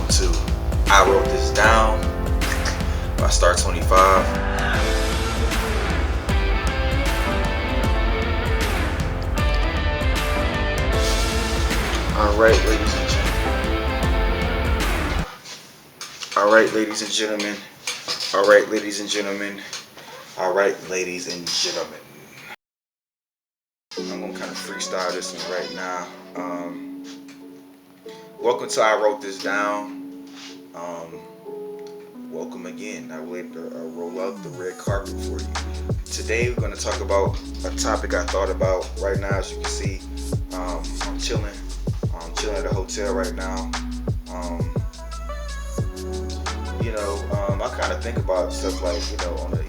welcome to I Wrote This Down by Star 25. Alright, ladies and gentlemen. Alright, ladies and gentlemen. Alright, ladies and gentlemen. Alright, ladies and gentlemen. I'm gonna kind of freestyle this one right now. Welcome to I Wrote This Down. Welcome again. I will roll out the red carpet for you. Today we're going to talk about a topic I thought about right now. As you can see, I'm chilling. I'm chilling at a hotel right now. I kind of think about stuff like, on the,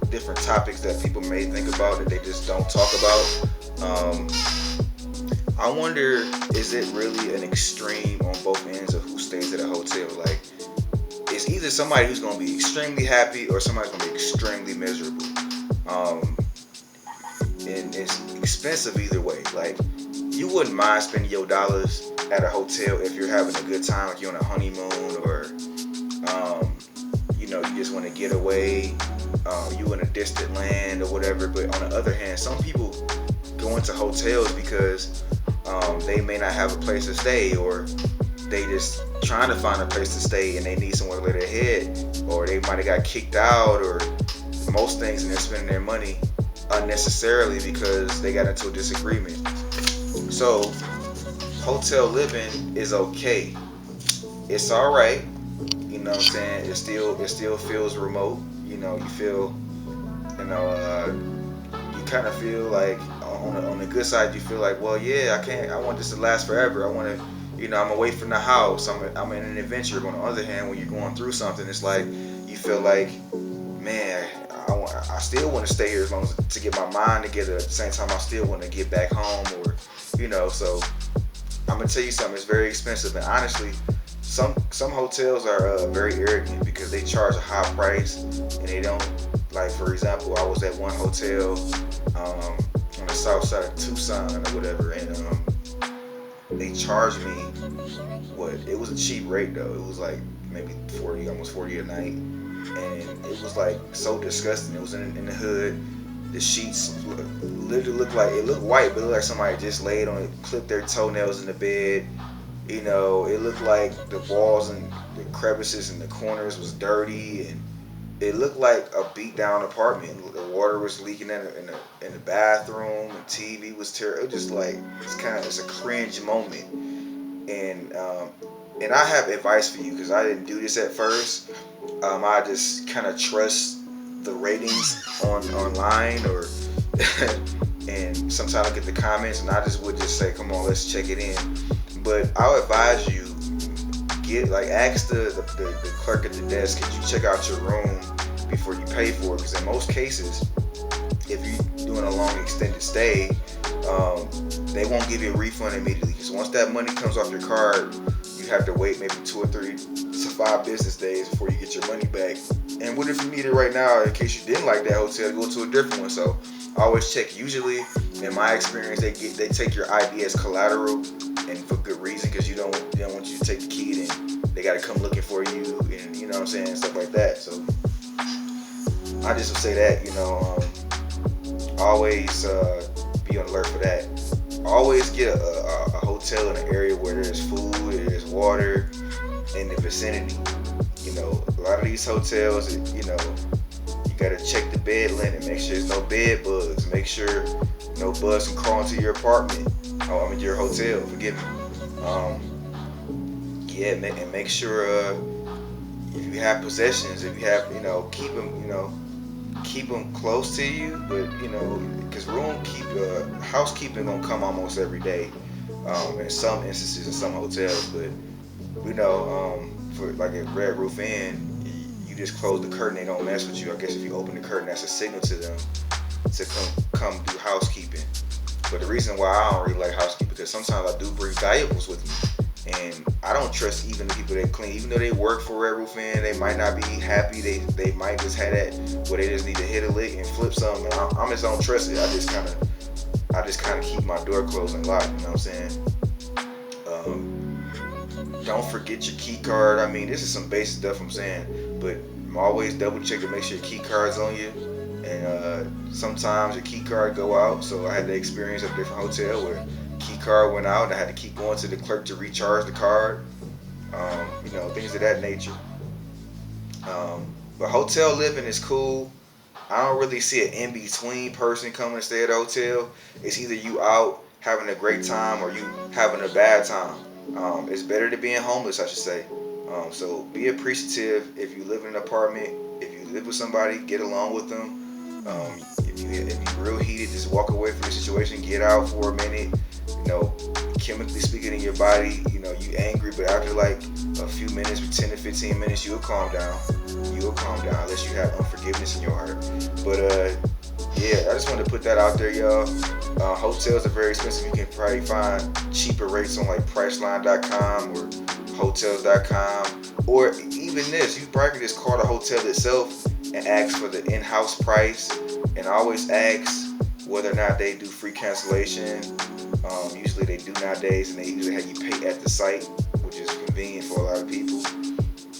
different topics that people may think about that they just don't talk about. I wonder, is it really an extreme on both ends of who stays at a hotel? Like, it's either somebody who's going to be extremely happy or somebody's going to be extremely miserable. And it's expensive either way. Like, you wouldn't mind spending your dollars at a hotel if you're having a good time, like you're on a honeymoon, or you just want to get away, you in a distant land or whatever. But on the other hand, some people go into hotels because they may not have a place to stay, or they just trying to find a place to stay and they need somewhere to lay their head, or they might have got kicked out, or most things, and they're spending their money unnecessarily because they got into a disagreement. So hotel living is okay. It's all right. You know what I'm saying? It still feels remote. You feel, you kind of feel like on the good side, you feel like, well, yeah, I want this to last forever. I want to, I'm away from the house. I'm in an adventure. But on the other hand, when you're going through something, it's like you feel like, man, I still want to stay here as long as to get my mind together. At the same time, I still want to get back home, or So I'm gonna tell you something. It's very expensive, and honestly, some hotels are very arrogant because they charge a high price and they don't. Like, for example, I was at one hotel on the south side of Tucson or whatever, and they charged me it was a cheap rate though. It was like maybe almost 40 a night, and it was like so disgusting. It was in the hood. The sheets literally looked white, but it looked like somebody just laid on it, clipped their toenails in the bed. It looked like the walls and the crevices in the corners was dirty, and it looked like a beat down apartment. The water was leaking in the bathroom, and TV was terrible. It was just like, it's a cringe moment. And I have advice for you, because I didn't do this at first. I just kind of trust the ratings online, or and sometimes I get the comments, and I would just say, come on, let's check it in. But I'll advise you, ask the clerk at the desk, could you check out your room before you pay for it? Because in most cases, if you're doing a long extended stay, they won't give you a refund immediately. Because once that money comes off your card, you have to wait maybe 2 or 3 to 5 business days before you get your money back. And what if you need it right now, in case you didn't like that hotel, go to a different one? So always check. Usually, in my experience, they take your ID as collateral, and for good reason, because they don't want you to take the key, and they got to come looking for you, and you know what I'm saying, stuff like that. So I just would say that, always be on alert for that. Always get a hotel in an area where there's food, there's water in the vicinity. A lot of these hotels, you gotta check the bed linen, make sure there's no bed bugs, make sure no bugs can crawl into your apartment. Your hotel, forgive me. And make sure if you have possessions, if you have, keep them close to you. But because housekeeping gonna come almost every day. In some instances, in some hotels, but for like at Red Roof Inn, you just close the curtain, they don't mess with you. I guess if you open the curtain, that's a signal to them to come do housekeeping. But the reason why I don't really like housekeeping, because sometimes I do bring valuables with me, and I don't trust even the people that clean. Even though they work for Red Roof Inn, they might not be happy. They might just have that where they just need to hit a lick and flip something. And I just don't trust it. I just kind of keep my door closed and locked. You know what I'm saying? Don't forget your key card. I mean, this is some basic stuff I'm saying, but always double check to make sure your key card's on you. And sometimes your key card go out, so I had the experience at a different hotel where key card went out, and I had to keep going to the clerk to recharge the card. Things of that nature. But hotel living is cool. I don't really see an in between person coming to stay at a hotel. It's either you out having a great time or you having a bad time. It's better to being homeless, I should say. So be appreciative if you live in an apartment. If you live with somebody, get along with them. If you real heated, just walk away from the situation. Get out for a minute. Chemically speaking in your body, you angry, but after like a few minutes, 10 to 15 minutes, you'll calm down. Unless you have unforgiveness in your heart. But I just wanted to put that out there, y'all. Hotels are very expensive. You can probably find cheaper rates on like Priceline.com or Hotels.com, or even this. You probably can just call the hotel itself and ask for the in-house price, and always ask whether or not they do free cancellation. Usually they do nowadays, and they usually have you pay at the site, which is convenient for a lot of people.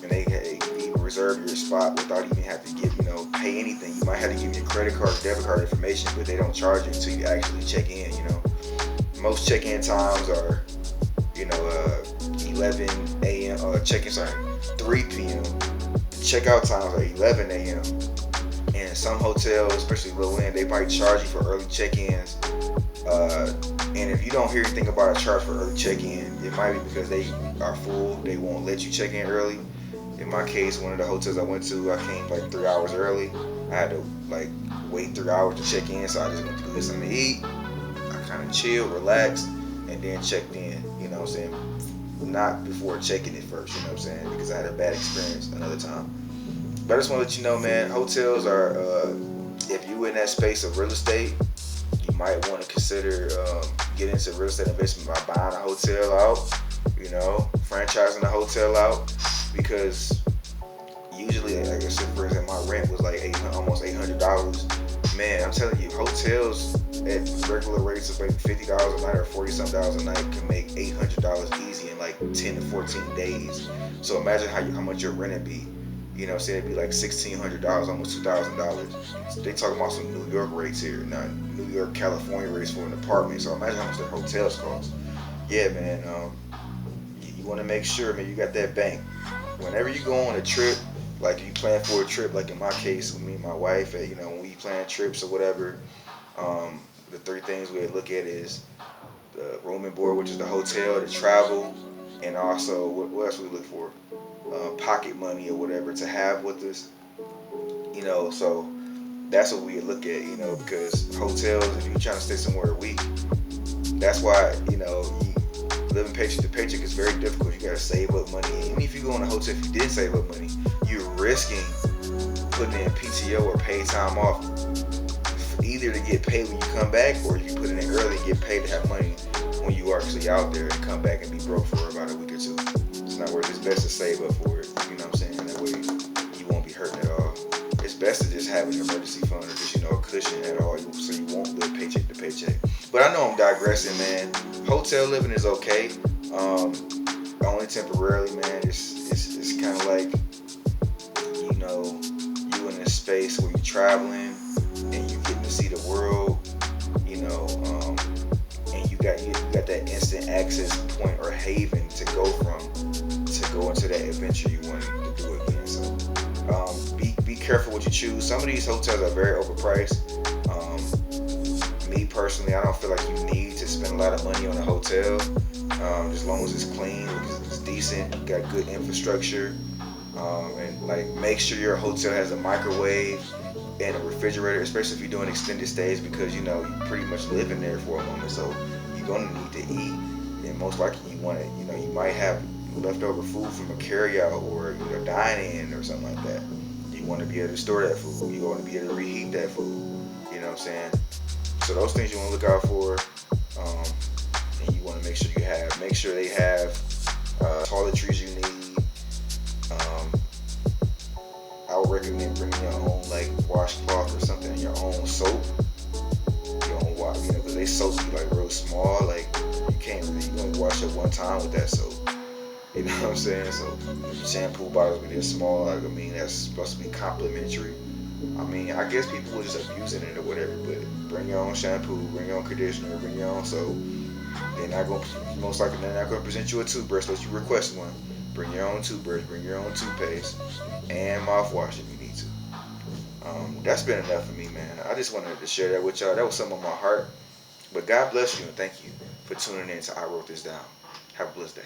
And they even reserve your spot without even having to pay anything. You might have to give your credit card or debit card information, but they don't charge you until you actually check in. Most check-in times are 11 a.m. Check-in, 3 p.m. Checkout times are 11 a.m. And some hotels, especially low end, they might charge you for early check-ins. And if you don't hear anything about a charge for early check-in, it might be because they are full. They won't let you check in early. In my case, one of the hotels I went to, I came like 3 hours early. I had to wait 3 hours to check in, so I just went to go get something to eat. I kind of chilled, relaxed, and then checked in. You know what I'm saying? Not before checking it first. You know what I'm saying? Because I had a bad experience another time. But I just want to let you know, man. Hotels are, if you in that space of real estate, you might want to consider getting into real estate investment by buying a hotel out. Franchising a hotel out, because usually, like I said, for example, my rent was like almost $800. Man, I'm telling you, hotels at regular rates of maybe $50 a night or $40-something a night can make $800 easy in like 10 to 14 days. So imagine how much your rent would be. Say it'd be like $1,600, almost $2,000. They talking about some New York rates here, not New York, California rates for an apartment. So imagine how much their hotels cost. Yeah, man. You want to make sure, man, you got that bank. Whenever you go on a trip, like you plan for a trip, like in my case with me and my wife, when we plan trips or whatever, the 3 things we look at is the room and board, which is the hotel, the travel, and also what else we look for? Pocket money or whatever to have with us. So that's what we look at, because hotels, if you're trying to stay somewhere a week, that's why, living paycheck to paycheck is very difficult. You gotta save up money. Even if you go in a hotel, if you did save up money, you're risking putting in PTO or paid time off, either to get paid when you come back, or if you put it in early and get paid to have money when you are actually out there and come back and be broke for about a week or two. It's not worth it. It's best to save up for it. You know what I'm saying? That way you won't be hurting at all. It's best to just have an emergency fund or just, a cushion at all, so you won't live paycheck to paycheck. But I know I'm digressing, man. Hotel living is okay. Only temporarily, man. It's kind of like, you in a space where you're traveling and you're getting to see the world, and you got that instant access point or haven to go into that adventure you want to do again. So be careful what you choose. Some of these hotels are very overpriced. Me personally, I don't feel like you need to spend a lot of money on a hotel, as long as it's clean, it's decent, you got good infrastructure, and make sure your hotel has a microwave and a refrigerator, especially if you're doing extended stays, because you pretty much live in there for a moment, so you're gonna need to eat, and most likely you want to, you might have leftover food from a carryout or dine-in or something like that. You want to be able to store that food. You want to be able to reheat that food. You know what I'm saying? So those things you want to look out for, and you want to make sure they have toiletries you need. I would recommend bringing your own washcloth or something, your own soap, your own wash, because they soaps be real small, you can't really, you only wash it one time with that soap. You know what I'm saying? So shampoo bottles be this small. Like, I mean, that's supposed to be complimentary. I mean, I guess people were just abusing it or whatever. But bring your own shampoo, bring your own conditioner, bring your own soap. They're not gonna most likely they're not gonna present you a toothbrush unless you request one. Bring your own toothbrush, bring your own toothpaste, and mouthwash if you need to. That's been enough for me, man. I just wanted to share that with y'all. That was some of my heart. But God bless you and thank you for tuning in to I Wrote This Down. Have a blessed day.